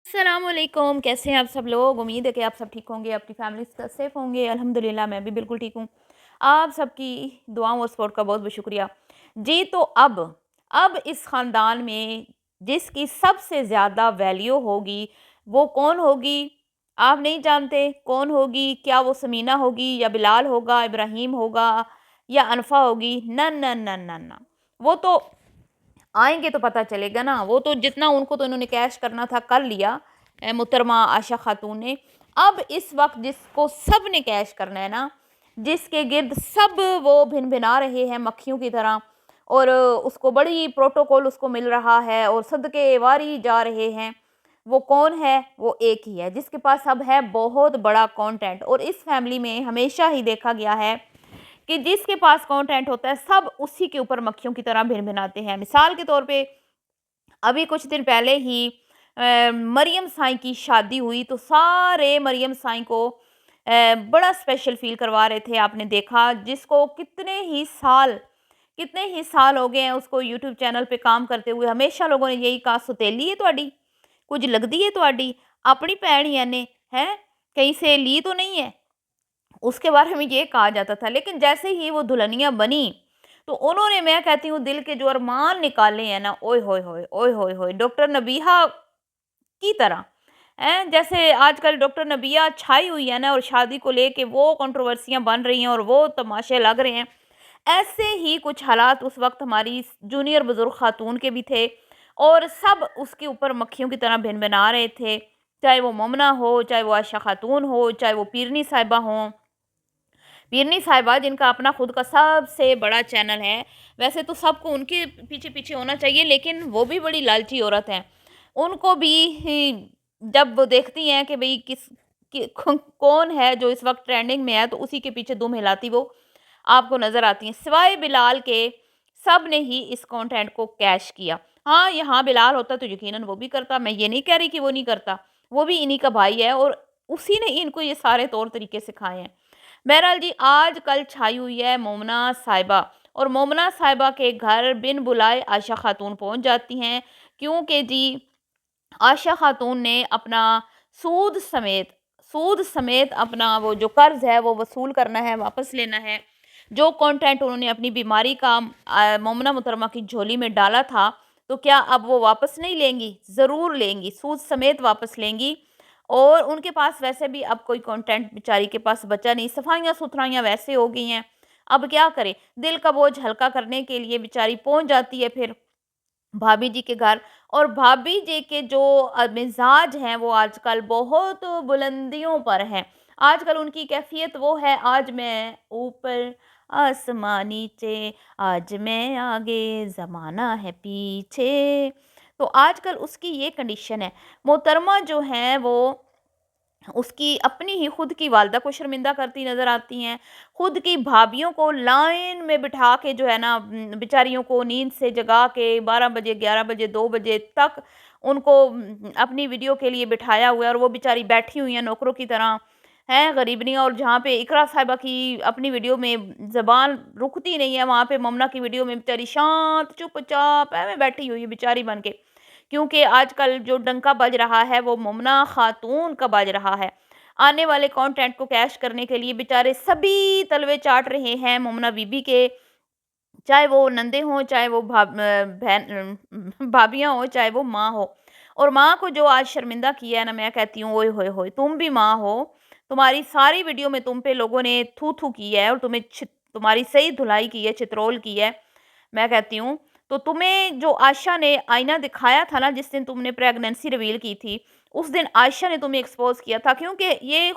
السلام علیکم، کیسے ہیں آپ سب لوگ؟ امید ہے کہ آپ سب ٹھیک ہوں گے، اپنی فیملی کے ساتھ سیف ہوں گے۔ الحمدللہ میں بھی بالکل ٹھیک ہوں۔ آپ سب کی دعاؤں اور سپورٹ کا بہت بہت شکریہ۔ جی تو اب اس خاندان میں جس کی سب سے زیادہ ویلیو ہوگی وہ کون ہوگی؟ آپ نہیں جانتے کون ہوگی؟ کیا وہ سمینہ ہوگی یا بلال ہوگا، ابراہیم ہوگا یا انفا ہوگی؟ نہ نہ نہ نہ نہ، وہ تو آئیں گے تو پتہ چلے گا نا۔ وہ تو جتنا ان کو تو انہوں نے کیش کرنا تھا کر لیا محترمہ عائشہ خاتون نے۔ اب اس وقت جس کو سب نے کیش کرنا ہے نا، جس کے گرد سب وہ بھن بھنا رہے ہیں مکھیوں کی طرح، اور اس کو بڑی پروٹوکول اس کو مل رہا ہے اور صدقے واری جا رہے ہیں، وہ کون ہے؟ وہ ایک ہی ہے جس کے پاس اب ہے بہت بڑا کانٹینٹ۔ اور اس فیملی میں ہمیشہ ہی دیکھا گیا ہے کہ جس کے پاس کانٹینٹ ہوتا ہے سب اسی کے اوپر مکھیوں کی طرح بھن بھناتے ہیں۔ مثال کے طور پہ ابھی کچھ دن پہلے ہی مریم سائیں کی شادی ہوئی تو سارے مریم سائیں کو بڑا اسپیشل فیل کروا رہے تھے۔ آپ نے دیکھا جس کو کتنے ہی سال ہو گئے ہیں اس کو یوٹیوب چینل پہ کام کرتے ہوئے، ہمیشہ لوگوں نے یہی کہا ستیلی ہے تواڈی، کچھ لگدی ہے تواڈی، اپنی بھین ہی نے ہے، کہیں سے لی تو نہیں ہے، اس کے بارے میں یہ کہا جاتا تھا۔ لیکن جیسے ہی وہ دلہنیاں بنی تو انہوں نے، میں کہتی ہوں، دل کے جو ارمان نکالے ہیں نا، اوئے ہوئے ہوئے اوئے ہوئے ہوئے، ڈاکٹر نبیہہ کی طرح جیسے آج کل ڈاکٹر نبیہ چھائی ہوئی ہے نا، اور شادی کو لے کے وہ کنٹروورسیاں بن رہی ہیں اور وہ تماشے لگ رہے ہیں، ایسے ہی کچھ حالات اس وقت ہماری جونیئر بزرگ خاتون کے بھی تھے، اور سب اس کے اوپر مکھیوں کی طرح بھن بنا رہے تھے، چاہے وہ مومنہ ہو، چاہے وہ عائشہ خاتون ہو، چاہے وہ پیرنی صاحبہ ہوں۔ پیرنی صاحبہ جن کا اپنا خود کا سب سے بڑا چینل ہے، ویسے تو سب کو ان کے پیچھے پیچھے ہونا چاہیے، لیکن وہ بھی بڑی لالچی عورت ہیں۔ ان کو بھی جب وہ دیکھتی ہیں کہ بھئی کون ہے جو اس وقت ٹرینڈنگ میں ہے، تو اسی کے پیچھے دم ہلاتی وہ آپ کو نظر آتی ہیں۔ سوائے بلال کے سب نے ہی اس کانٹینٹ کو کیش کیا۔ ہاں یہاں بلال ہوتا تو یقیناً وہ بھی کرتا، میں یہ نہیں کہہ رہی کہ وہ نہیں کرتا، وہ بھی انہی کا بھائی ہے اور اسی نے ان کو یہ سارے طور طریقے سکھائے ہیں۔ بہرحال جی، آج کل چھائی ہوئی ہے مومنہ صاحبہ، اور مومنہ صاحبہ کے گھر بن بلائے عائشہ خاتون پہنچ جاتی ہیں، کیونکہ جی عائشہ خاتون نے اپنا سود سمیت اپنا وہ جو قرض ہے وہ وصول کرنا ہے، واپس لینا ہے۔ جو کانٹینٹ انہوں نے اپنی بیماری کا مومنہ محترمہ کی جھولی میں ڈالا تھا، تو کیا اب وہ واپس نہیں لیں گی؟ ضرور لیں گی، سود سمیت واپس لیں گی۔ اور ان کے پاس ویسے بھی اب کوئی کانٹینٹ بیچاری کے پاس بچا نہیں، صفائیاں ستھرائیاں ویسے ہو گئی ہیں، اب کیا کرے؟ دل کا بوجھ ہلکا کرنے کے لیے بیچاری پہنچ جاتی ہے پھر بھابھی جی کے گھر۔ اور بھابھی جی کے جو مزاج ہیں وہ آج کل بہت بلندیوں پر ہیں۔ آج کل ان کی کیفیت وہ ہے، آج میں اوپر آسمان نیچے، آج میں آگے زمانہ ہے پیچھے، تو آج کل اس کی یہ کنڈیشن ہے۔ محترمہ جو ہیں وہ اس کی اپنی ہی خود کی والدہ کو شرمندہ کرتی نظر آتی ہیں، خود کی بھابھیوں کو لائن میں بٹھا کے جو ہے نا بیچاریوں کو نیند سے جگا کے 12 بجے 11 بجے 2 بجے تک ان کو اپنی ویڈیو کے لیے بٹھایا ہوا ہے، اور وہ بیچاری بیٹھی ہوئی ہیں نوکروں کی طرح ہیں غریبنیاں۔ اور جہاں پہ اقرا صاحبہ کی اپنی ویڈیو میں زبان رکتی نہیں ہے، وہاں پہ مومنہ کی ویڈیو میں بیچاری شانت چپ چاپ ہے بیٹھی ہوئی ہے بیچاری بن کے، کیونکہ آج کل جو ڈنکا بج رہا ہے وہ مومنہ خاتون کا بج رہا ہے۔ آنے والے کانٹینٹ کو کیش کرنے کے لیے بیچارے سبھی تلوے چاٹ رہے ہیں مومنہ بی بی کے، چاہے وہ نندے ہوں، چاہے وہ بھابیاں ہوں، چاہے وہ ماں ہو۔ اور ماں کو جو آج شرمندہ کیا ہے نا، میں کہتی ہوں اوئے ہوئے ہوئے، تم بھی ماں ہو، تمہاری ساری ویڈیو میں تم پہ لوگوں نے تھو تھو کی ہے، اور تمہاری صحیح دھلائی کی ہے، چترول کی ہے، میں کہتی ہوں۔ تو تمہیں جو عائشہ نے آئینہ دکھایا تھا نا، جس دن تم نے پریگننسی ریویل کی تھی، اس دن عائشہ نے تمہیں ایکسپوز کیا تھا، کیونکہ یہ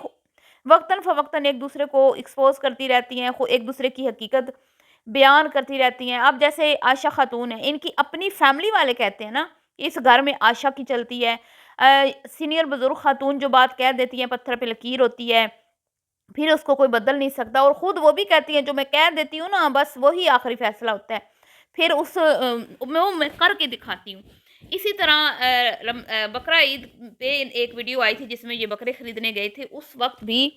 وقتاً فوقتاً ایک دوسرے کو ایکسپوز کرتی رہتی ہیں، ایک دوسرے کی حقیقت بیان کرتی رہتی ہیں۔ اب جیسے عائشہ خاتون ہیں، ان کی اپنی فیملی والے کہتے ہیں نا، اس گھر میں عائشہ کی چلتی ہے، سینئر بزرگ خاتون جو بات کہہ دیتی ہیں پتھر پہ لکیر ہوتی ہے، پھر اس کو کوئی بدل نہیں سکتا، اور خود وہ بھی کہتی ہیں جو میں کہہ دیتی ہوں نا بس وہی آخری فیصلہ ہوتا ہے، پھر اس میں کر کے دکھاتی ہوں۔ اسی طرح بقرہ عید پہ ایک ویڈیو آئی تھی جس میں یہ بکرے خریدنے گئے تھے، اس وقت بھی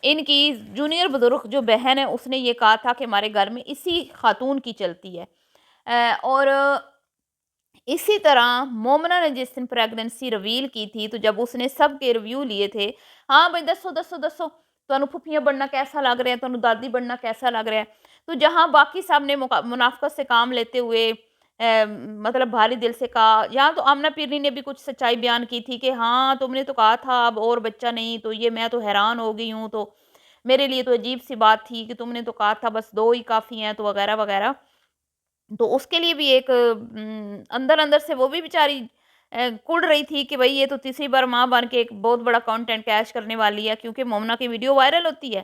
ان کی جونیئر بزرگ جو بہن ہے اس نے یہ کہا تھا کہ ہمارے گھر میں اسی خاتون کی چلتی ہے، اور اسی طرح مومنہ نے جس دن پریگننسی ریویل کی تھی تو جب اس نے سب کے ریویو لیے تھے، ہاں بھائی دسو دسو دسو تمہیں پھپھیاں بننا کیسا لگ رہا ہے، تمہیں دادی بننا کیسا لگ رہا ہے، تو جہاں باقی سب نے منافقت سے کام لیتے ہوئے مطلب بھاری دل سے کہا، یہاں تو آمنہ پیرنی نے بھی کچھ سچائی بیان کی تھی کہ ہاں تم نے تو کہا تھا اب اور بچہ نہیں، تو یہ میں تو حیران ہو گئی ہوں، تو میرے لیے تو عجیب سی بات تھی کہ تم نے تو کہا تھا بس 2 ہی کافی ہیں، تو وغیرہ وغیرہ۔ تو اس کے لیے بھی ایک اندر اندر سے وہ بھی بیچاری کڑ رہی تھی کہ بھئی یہ تو تیسری بار ماں بن کے ایک بہت بڑا کنٹینٹ کیش کرنے والی ہے، کیونکہ مومنہ کی ویڈیو وائرل ہوتی ہے۔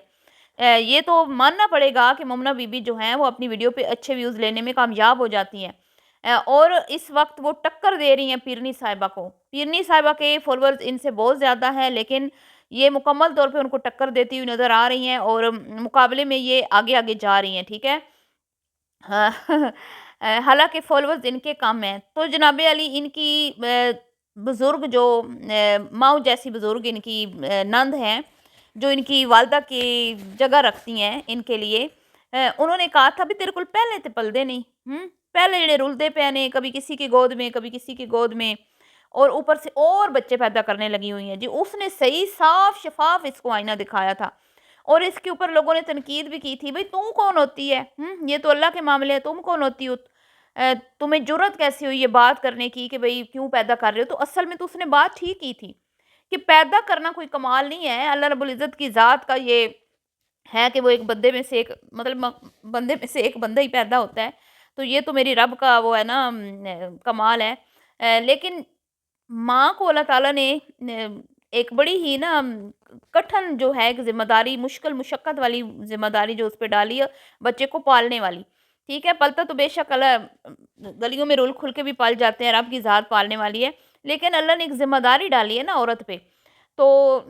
یہ تو ماننا پڑے گا کہ مومنہ بی بی جو ہیں وہ اپنی ویڈیو پہ اچھے ویوز لینے میں کامیاب ہو جاتی ہیں، اور اس وقت وہ ٹکر دے رہی ہیں پیرنی صاحبہ کو۔ پیرنی صاحبہ کے فالورز ان سے بہت زیادہ ہیں، لیکن یہ مکمل طور پہ ان کو ٹکر دیتی ہوئی نظر آ رہی ہیں، اور مقابلے میں یہ آگے آگے جا رہی ہیں، ٹھیک ہے۔ ہاں حالانکہ فالورز ان کے کم ہیں، تو جناب علی ان کی بزرگ جو ماؤ جیسی بزرگ ان کی نند ہیں، جو ان کی والدہ کی جگہ رکھتی ہیں ان کے لیے، انہوں نے کہا تھا بھی تیرے کو پہلے تے پلدے نہیں، پہلے جڑے رلدے پے نے، کبھی کسی کی گود میں کبھی کسی کی گود میں، اور اوپر سے اور بچے پیدا کرنے لگی ہوئی ہیں جی۔ اس نے صحیح صاف شفاف اس کو آئینہ دکھایا تھا، اور اس کے اوپر لوگوں نے تنقید بھی کی تھی، بھئی تم کون ہوتی ہے، یہ تو اللہ کے معاملے ہیں، تم کون ہوتی ہو، تمہیں جرت کیسی ہوئی یہ بات کرنے کی کہ بھئی کیوں پیدا کر رہے ہو۔ تو اصل میں تو اس نے بات ٹھیک کی تھی کہ پیدا کرنا کوئی کمال نہیں ہے، اللہ رب العزت کی ذات کا یہ ہے کہ وہ ایک بندے میں سے ایک مطلب بندے میں سے ایک بندہ ہی پیدا ہوتا ہے، تو یہ تو میری رب کا وہ ہے نا کمال ہے۔ لیکن ماں کو اللہ تعالیٰ نے ایک بڑی ہی نا کٹھن جو ہے ایک ذمہ داری، مشکل مشقت والی ذمہ داری جو اس پہ ڈالی ہے، بچے کو پالنے والی، ٹھیک ہے۔ پلتا تو بے شک اللہ گلیوں میں رول کھل کے بھی پال جاتے ہیں، رب کی ذات پالنے والی ہے، لیکن اللہ نے ایک ذمہ داری ڈالی ہے نا عورت پہ۔ تو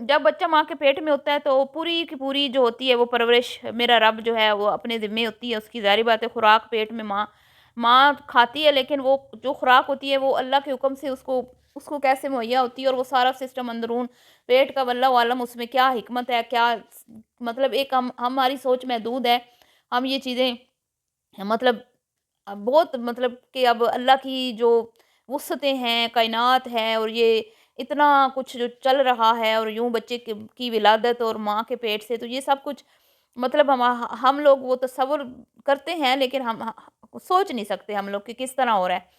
جب بچہ ماں کے پیٹ میں ہوتا ہے تو پوری کی پوری جو ہوتی ہے وہ پرورش میرا رب جو ہے وہ اپنے ذمے ہوتی ہے، اس کی ظاہری بات ہے خوراک پیٹ میں ماں کھاتی ہے، لیکن وہ جو خوراک ہوتی ہے وہ اللہ کے حکم سے اس کو کیسے مہیا ہوتی ہے، اور وہ سارا سسٹم اندرون پیٹ کا واللہ عالم اس میں کیا حکمت ہے، کیا مطلب ایک ہماری سوچ محدود ہے، ہم یہ چیزیں مطلب بہت مطلب کہ اب اللہ کی جو وسعتیں ہیں، کائنات ہے، اور یہ اتنا کچھ جو چل رہا ہے، اور یوں بچے کی ولادت اور ماں کے پیٹ سے، تو یہ سب کچھ مطلب ہم لوگ وہ تصور کرتے ہیں، لیکن ہم سوچ نہیں سکتے ہم لوگ کہ کس طرح ہو رہا ہے۔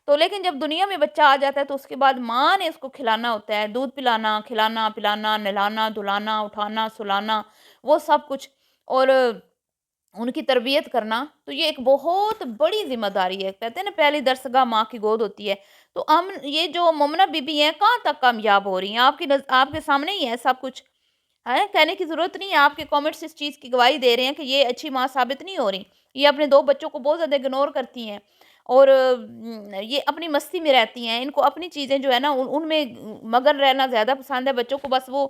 تو لیکن جب دنیا میں بچہ آ جاتا ہے تو اس کے بعد ماں نے اس کو کھلانا ہوتا ہے، دودھ پلانا، کھلانا پلانا، نہلانا دھلانا، اٹھانا سلانا، وہ سب کچھ، اور ان کی تربیت کرنا، تو یہ ایک بہت بڑی ذمہ داری ہے۔ کہتے ہیں نا پہلی درسگاہ ماں کی گود ہوتی ہے، تو ہم یہ جو مومنہ بی بی ہیں کہاں تک کامیاب ہو رہی ہیں، آپ کے سامنے ہی ہے سب کچھ، ہے کہنے کی ضرورت نہیں ہے، آپ کے کامنٹس اس چیز کی گواہی دے رہے ہیں کہ یہ اچھی ماں ثابت نہیں ہو رہی، یہ اپنے 2 بچوں کو بہت زیادہ اگنور کرتی ہیں، اور یہ اپنی مستی میں رہتی ہیں، ان کو اپنی چیزیں جو ہے نا ان میں مگن رہنا زیادہ پسند ہے، بچوں کو بس وہ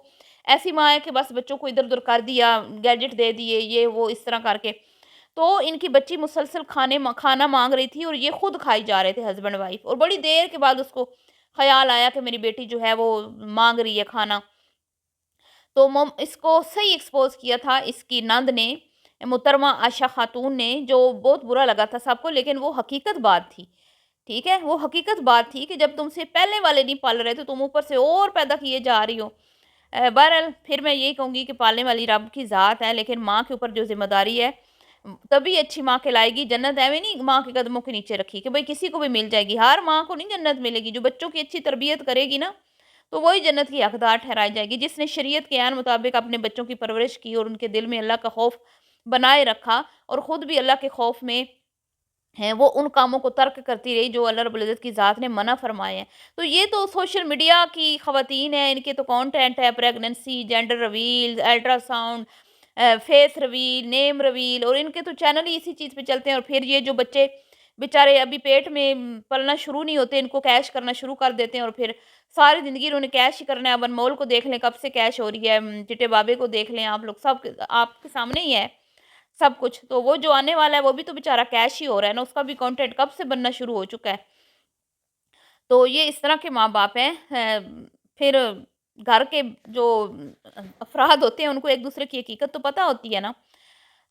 ایسی ماں ہے کہ بس بچوں کو ادھر ادھر کر دیا، گیجٹ دے دیے، یہ وہ اس طرح کر کے، تو ان کی بچی مسلسل کھانا مانگ رہی تھی، اور یہ خود کھائی جا رہے تھے ہسبینڈ وائف، اور بڑی دیر کے بعد اس کو خیال آیا کہ میری بیٹی جو ہے وہ مانگ رہی ہے کھانا، تو اس کو صحیح ایکسپوز کیا تھا اس کی نند نے، محترمہ عائشہ خاتون نے، جو بہت برا لگا تھا سب کو، لیکن وہ حقیقت بات تھی، ٹھیک ہے، وہ حقیقت بات تھی کہ جب تم سے پہلے والے نہیں پال رہے تو تم اوپر سے اور پیدا کیے جا رہی ہو۔ بہرحال پھر میں یہی کہوں گی کہ پالنے والی رب کی ذات ہے، لیکن ماں کے اوپر جو ذمہ داری ہے تبھی اچھی ماں کہلائے گی۔ جنت ایویں نہیں ماں کے قدموں کے نیچے رکھی کہ بھئی کسی کو بھی مل جائے گی، ہر ماں کو نہیں جنت ملے گی، جو بچوں کی اچھی تربیت کرے گی نا تو وہی جنت کی حقدار ٹھہرائی جائے گی، جس نے شریعت کے عین مطابق اپنے بچوں کی پرورش کی اور ان کے دل میں اللہ کا خوف بنائے رکھا، اور خود بھی اللہ کے خوف میں ہیں وہ ان کاموں کو ترک کرتی رہی جو اللہ رب العزت کی ذات نے منع فرمائے ہیں۔ تو یہ تو سوشل میڈیا کی خواتین ہیں، ان کے تو کانٹینٹ ہے pregnancy, gender reveal, ultrasound, face reveal, name reveal, اور ان کے تو چینل ہی اسی چیز پہ چلتے ہیں، اور پھر یہ جو بچے بیچارے ابھی پیٹ میں پلنا شروع نہیں ہوتے، ان کو کیش کرنا شروع کر دیتے ہیں، اور پھر ساری زندگی انہوں نے کیش ہی کرنا ہے۔ اب انمول کو دیکھ لیں کب سے کیش ہو رہی ہے، چٹے بابے کو دیکھ لیں، آپ لوگ سب آپ کے سامنے ہی ہے سب کچھ، تو وہ جو آنے والا ہے وہ بھی تو بیچارہ کیش ہی ہو رہا ہے نا، اس کا بھی کانٹینٹ کب سے بننا شروع ہو چکا ہے۔ تو یہ اس طرح کے ماں باپ ہیں۔ پھر گھر کے جو افراد ہوتے ہیں ان کو ایک دوسرے کی حقیقت تو پتہ ہوتی ہے نا،